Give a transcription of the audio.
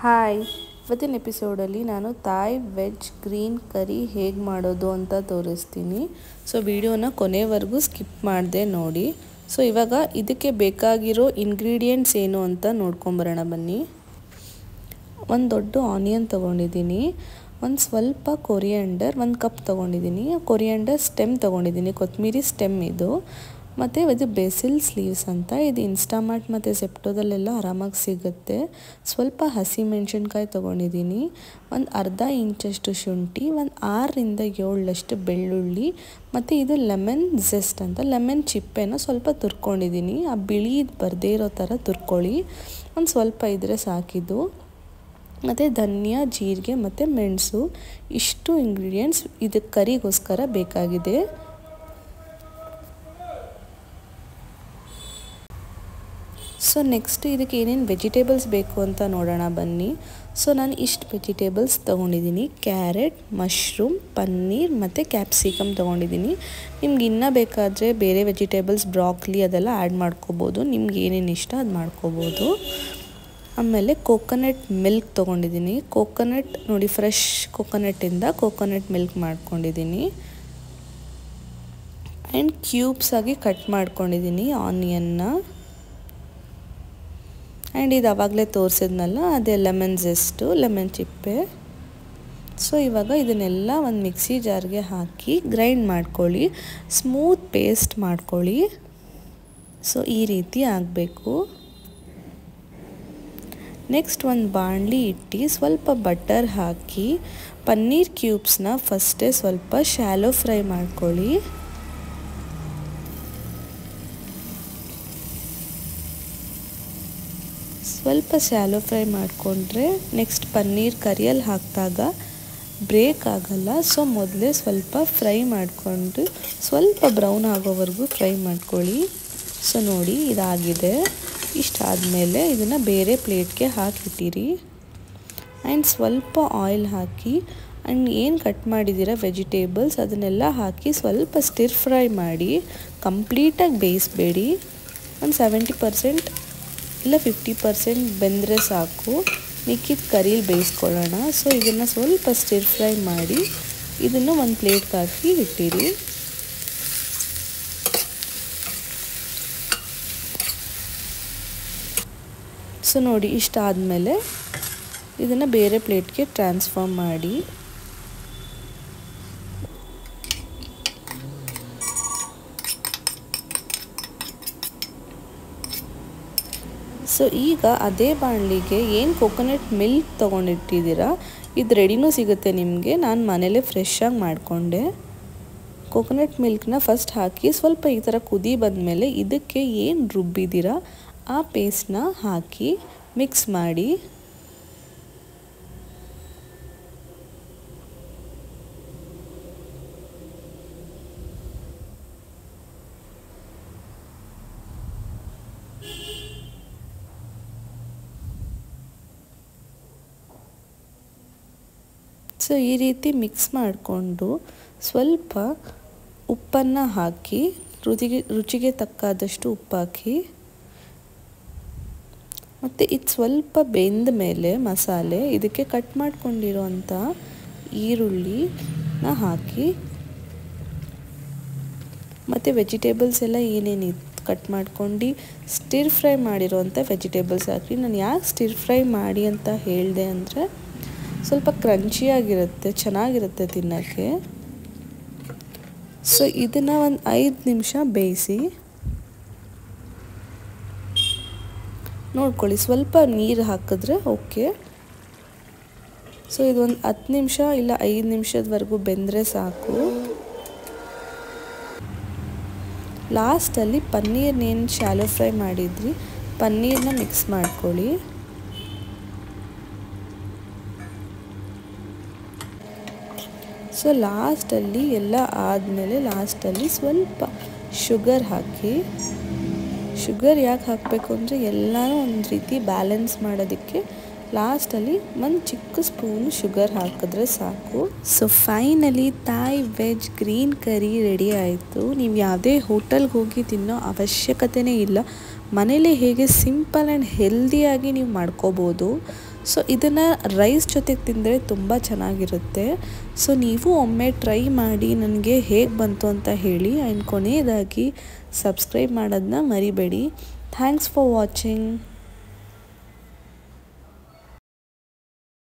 Hi, ಇವತ್ತಿನ ಎಪಿಸೋಡಲ್ಲಿ ನಾನು Thai veg green ಕರಿ ಹೇಗೆ ಮಾಡೋದು ಅಂತ ತೋರಿಸ್ತೀನಿ. ಸೊ ವಿಡಿಯೋನ ಕೊನೆವರೆಗೂ ಸ್ಕಿಪ್ ಮಾಡದೆ ನೋಡಿ. ಸೊ ಇವಾಗ ಇದಕ್ಕೆ ಬೇಕಾಗಿರೋ ಇಂಗ್ರೀಡಿಯೆಂಟ್ಸ್ ಏನು ಅಂತ ನೋಡ್ಕೊಂಬರೋಣ ಬನ್ನಿ. ಒಂದು ದೊಡ್ಡ ಆನಿಯನ್ ತೊಗೊಂಡಿದ್ದೀನಿ, ಒಂದು ಸ್ವಲ್ಪ ಕೊರಿಯಾಂಡರ್, 1 ಕಪ್ ತೊಗೊಂಡಿದ್ದೀನಿ. ಕೊರಿಯಾಂಡರ್ ಸ್ಟೆಮ್ ತೊಗೊಂಡಿದ್ದೀನಿ, ಕೊತ್ತಂಬರಿ ಸ್ಟೆಮ್ ಇದು. ಮತ್ತು ಇದು ಬೇಸಿಲ್ ಸ್ಲೀವ್ಸ್ ಅಂತ, ಇದು ಇನ್ಸ್ಟಾಮಾರ್ಟ್ ಮತ್ತು ಸೆಪ್ಟೋದಲ್ಲೆಲ್ಲ ಆರಾಮಾಗಿ ಸಿಗುತ್ತೆ. ಸ್ವಲ್ಪ ಹಸಿಮೆಣ್ಸಿನ್ಕಾಯಿ ತೊಗೊಂಡಿದ್ದೀನಿ, ಒಂದು ಅರ್ಧ ಇಂಚಷ್ಟು ಶುಂಠಿ, ಒಂದು 6ರಿಂದ 7 ಬೆಳ್ಳುಳ್ಳಿ, ಮತ್ತು ಇದು ಲೆಮನ್ ಜೆಸ್ಟ್ ಅಂತ, ಲೆಮನ್ ಚಿಪ್ಪೆನ ಸ್ವಲ್ಪ ತುರ್ಕೊಂಡಿದ್ದೀನಿ. ಆ ಬಿಳಿ ಬರದೇ ಇರೋ ಥರ ತುರ್ಕೊಳ್ಳಿ, ಒಂದು ಸ್ವಲ್ಪ ಇದ್ದರೆ ಸಾಕಿದ್ದು. ಮತ್ತು ಧನಿಯಾ, ಜೀರಿಗೆ ಮತ್ತು ಮೆಣಸು, ಇಷ್ಟು ಇಂಗ್ರೀಡಿಯೆಂಟ್ಸ್ ಇದಕ್ಕೆ ಕರಿಗೋಸ್ಕರ ಬೇಕಾಗಿದೆ. ಸೊ ನೆಕ್ಸ್ಟ್ ಇದಕ್ಕೆ ಏನೇನು ವೆಜಿಟೇಬಲ್ಸ್ ಬೇಕು ಅಂತ ನೋಡೋಣ ಬನ್ನಿ. ಸೊ ನಾನು ಇಷ್ಟು ವೆಜಿಟೇಬಲ್ಸ್ ತೊಗೊಂಡಿದ್ದೀನಿ. ಕ್ಯಾರೆಟ್, ಮಶ್ರೂಮ್, ಪನ್ನೀರ್ ಮತ್ತು ಕ್ಯಾಪ್ಸಿಕಮ್ ತೊಗೊಂಡಿದ್ದೀನಿ. ನಿಮ್ಗೆ ಇನ್ನೂ ಬೇಕಾದರೆ ಬೇರೆ ವೆಜಿಟೇಬಲ್ಸ್, ಬ್ರಾಕ್ಲಿ ಅದೆಲ್ಲ ಆ್ಯಡ್ ಮಾಡ್ಕೋಬೋದು. ನಿಮ್ಗೆ ಏನೇನು ಇಷ್ಟ ಅದು ಮಾಡ್ಕೋಬೋದು. ಆಮೇಲೆ ಕೋಕೋನಟ್ ಮಿಲ್ಕ್ ತೊಗೊಂಡಿದ್ದೀನಿ. ಕೋಕೋನಟ್ ನೋಡಿ, ಫ್ರೆಶ್ ಕೋಕೋನಟ್ಟಿಂದ ಕೋಕೋನಟ್ ಮಿಲ್ಕ್ ಮಾಡ್ಕೊಂಡಿದ್ದೀನಿ. ಆ್ಯಂಡ್ ಕ್ಯೂಬ್ಸ್ ಆಗಿ ಕಟ್ ಮಾಡ್ಕೊಂಡಿದ್ದೀನಿ ಆನಿಯನ್ನ. ಆ್ಯಂಡ್ ಇದು ಆವಾಗಲೇ ತೋರಿಸಿದ್ನಲ್ಲ, ಅದೇ ಲೆಮನ್ ಜೆಸ್ಟು, ಲೆಮನ್ ಚಿಪ್ಪೆ. ಸೊ ಇವಾಗ ಇದನ್ನೆಲ್ಲ ಒಂದು ಮಿಕ್ಸಿ ಜಾರ್ಗೆ ಹಾಕಿ ಗ್ರೈಂಡ್ ಮಾಡ್ಕೊಳ್ಳಿ, ಸ್ಮೂತ್ ಪೇಸ್ಟ್ ಮಾಡ್ಕೊಳ್ಳಿ. ಸೊ ಈ ರೀತಿ ಆಗಬೇಕು. ನೆಕ್ಸ್ಟ್ ಒಂದು ಬಾಣಲಿ ಇಟ್ಟು ಸ್ವಲ್ಪ ಬಟರ್ ಹಾಕಿ ಪನ್ನೀರ್ ಕ್ಯೂಬ್ಸ್ನ ಫಸ್ಟೇ ಸ್ವಲ್ಪ ಶಾಲೋ ಫ್ರೈ ಮಾಡ್ಕೊಳ್ಳಿ. ಸ್ವಲ್ಪ ಶಾಲೋ ಫ್ರೈ ಮಾಡಿಕೊಂಡ್ರೆ ನೆಕ್ಸ್ಟ್ ಪನ್ನೀರ್ ಕರಿಯಲ್ಲಿ ಹಾಕಿದಾಗ ಬ್ರೇಕ್ ಆಗಲ್ಲ. ಸೊ ಮೊದಲೇ ಸ್ವಲ್ಪ ಫ್ರೈ ಮಾಡಿಕೊಂಡು ಸ್ವಲ್ಪ ಬ್ರೌನ್ ಆಗೋವರೆಗೂ ಫ್ರೈ ಮಾಡ್ಕೊಳ್ಳಿ. ಸೊ ನೋಡಿ, ಇದಾಗಿದೆ. ಇಷ್ಟಾದಮೇಲೆ ಇದನ್ನು ಬೇರೆ ಪ್ಲೇಟ್ಗೆ ಹಾಕಿಟ್ಟಿರಿ. ಆ್ಯಂಡ್ ಸ್ವಲ್ಪ ಆಯಿಲ್ ಹಾಕಿ ಆ್ಯಂಡ್ ಏನು ಕಟ್ ಮಾಡಿದ್ದೀರ ವೆಜಿಟೇಬಲ್ಸ್ ಅದನ್ನೆಲ್ಲ ಹಾಕಿ ಸ್ವಲ್ಪ ಸ್ಟಿರ್ ಫ್ರೈ ಮಾಡಿ. ಕಂಪ್ಲೀಟಾಗಿ ಬೇಯಿಸಬೇಡಿ, ಒಂದು 70% ಇಲ್ಲ 50% ಬೆಂದರೆ ಸಾಕು. ಮಿಕ್ಕಿದ ಕರಿಲಿ ಬೇಯಿಸ್ಕೊಳ್ಳೋಣ. ಸೊ ಇದನ್ನು ಸ್ವಲ್ಪ ಸ್ಟಿರ್ ಫ್ರೈ ಮಾಡಿ ಇದನ್ನು ಒಂದು ಪ್ಲೇಟ್ಗೆ ಹಾಕಿ ಇಟ್ಟಿರಿ. ಸೊ ನೋಡಿ, ಇಷ್ಟ ಆದಮೇಲೆ ಇದನ್ನು ಬೇರೆ ಪ್ಲೇಟ್ಗೆ ಟ್ರಾನ್ಸ್ಫರ್ ಮಾಡಿ. ಸೊ ಈಗ ಅದೇ ಬಾಣಲಿಗೆ ಏನು ಕೋಕೋನಟ್ ಮಿಲ್ಕ್ ತೊಗೊಂಡಿಟ್ಟಿದ್ದೀರಾ, ಇದು ರೆಡಿನೂ ಸಿಗುತ್ತೆ ನಿಮಗೆ. ನಾನು ಮನೇಲೇ ಫ್ರೆಶ್ಶಾಗಿ ಮಾಡಿಕೊಂಡೆ. ಕೋಕೋನಟ್ ಮಿಲ್ಕ್ನ ಫಸ್ಟ್ ಹಾಕಿ ಸ್ವಲ್ಪ ಈ ಥರ ಕುದಿ ಬಂದಮೇಲೆ ಇದಕ್ಕೆ ಏನು ರುಬ್ಬಿದ್ದೀರಾ ಆ ಪೇಸ್ಟ್ನ ಹಾಕಿ ಮಿಕ್ಸ್ ಮಾಡಿ. ಸೊ ಈ ರೀತಿ ಮಿಕ್ಸ್ ಮಾಡಿಕೊಂಡು ಸ್ವಲ್ಪ ಉಪ್ಪನ್ನು ಹಾಕಿ, ರುಚಿಗೆ ತಕ್ಕಾದಷ್ಟು ಉಪ್ಪು ಹಾಕಿ, ಮತ್ತು ಇದು ಸ್ವಲ್ಪ ಬೆಂದ ಮೇಲೆ ಮಸಾಲೆ ಇದಕ್ಕೆ ಕಟ್ ಮಾಡ್ಕೊಂಡಿರೋಂಥ ಈರುಳ್ಳಿನ ಹಾಕಿ, ಮತ್ತು ವೆಜಿಟೇಬಲ್ಸ್ ಎಲ್ಲ ಏನೇನಿತ್ತು ಕಟ್ ಮಾಡ್ಕೊಂಡು ಸ್ಟಿರ್ ಫ್ರೈ ಮಾಡಿರೋಂಥ ವೆಜಿಟೇಬಲ್ಸ್ ಹಾಕಿ. ನಾನು ಯಾಕೆ ಸ್ಟಿರ್ ಫ್ರೈ ಮಾಡಿ ಅಂತ ಹೇಳಿದೆ ಅಂದರೆ ಸ್ವಲ್ಪ ಕ್ರಂಚಿಯಾಗಿರುತ್ತೆ, ಚೆನ್ನಾಗಿರುತ್ತೆ ತಿನ್ನೋಕ್ಕೆ. ಸೊ ಇದನ್ನು ಒಂದು 5 ನಿಮಿಷ ಬೇಯಿಸಿ ನೋಡ್ಕೊಳ್ಳಿ. ಸ್ವಲ್ಪ ನೀರು ಹಾಕಿದ್ರೆ ಓಕೆ. ಸೊ ಇದೊಂದು 10 ನಿಮಿಷ ಇಲ್ಲ 5 ನಿಮಿಷದವರೆಗೂ ಬೆಂದರೆ ಸಾಕು. ಲಾಸ್ಟಲ್ಲಿ ಪನ್ನೀರ್ನೇನು ಶಾಲೋ ಫ್ರೈ ಮಾಡಿದ್ರಿ ಪನ್ನೀರನ್ನ ಮಿಕ್ಸ್ ಮಾಡ್ಕೊಳ್ಳಿ. ಸೊ ಲಾಸ್ಟಲ್ಲಿ ಎಲ್ಲ ಆದಮೇಲೆ ಲಾಸ್ಟಲ್ಲಿ ಸ್ವಲ್ಪ ಶುಗರ್ ಹಾಕಿ. ಶುಗರ್ ಯಾಕೆ ಹಾಕಬೇಕು ಅಂದರೆ ಎಲ್ಲನೂ ಒಂದು ರೀತಿ ಬ್ಯಾಲೆನ್ಸ್ ಮಾಡೋದಕ್ಕೆ ಲಾಸ್ಟಲ್ಲಿ ಒಂದು ಚಿಕ್ಕ ಸ್ಪೂನ್ ಶುಗರ್ ಹಾಕಿದ್ರೆ ಸಾಕು. So finally Thai veg green ಕರಿ ರೆಡಿ ಆಯಿತು. ನೀವು ಯಾವುದೇ ಹೋಟೆಲ್ಗೆ ಹೋಗಿ ತಿನ್ನೋ ಅವಶ್ಯಕತೆಯೇ ಇಲ್ಲ. ಮನೇಲಿ ಹೇಗೆ ಸಿಂಪಲ್ ಆ್ಯಂಡ್ ಹೆಲ್ದಿಯಾಗಿ ನೀವು ಮಾಡ್ಕೋಬೋದು. ಸೊ ಇದನ್ನು ರೈಸ್ ಜೊತೆಗೆ ತಿಂದರೆ ತುಂಬ ಚೆನ್ನಾಗಿರುತ್ತೆ. ಸೊ ನೀವು ಒಮ್ಮೆ ಟ್ರೈ ಮಾಡಿ ನನಗೆ ಹೇಗೆ ಬಂತು ಅಂತ ಹೇಳಿ. ಆ್ಯಂಡ್ ಕೊನೆಯದಾಗಿ ಸಬ್ಸ್ಕ್ರೈಬ್ ಮಾಡೋದನ್ನ ಮರಿಬೇಡಿ. Thanks for watching.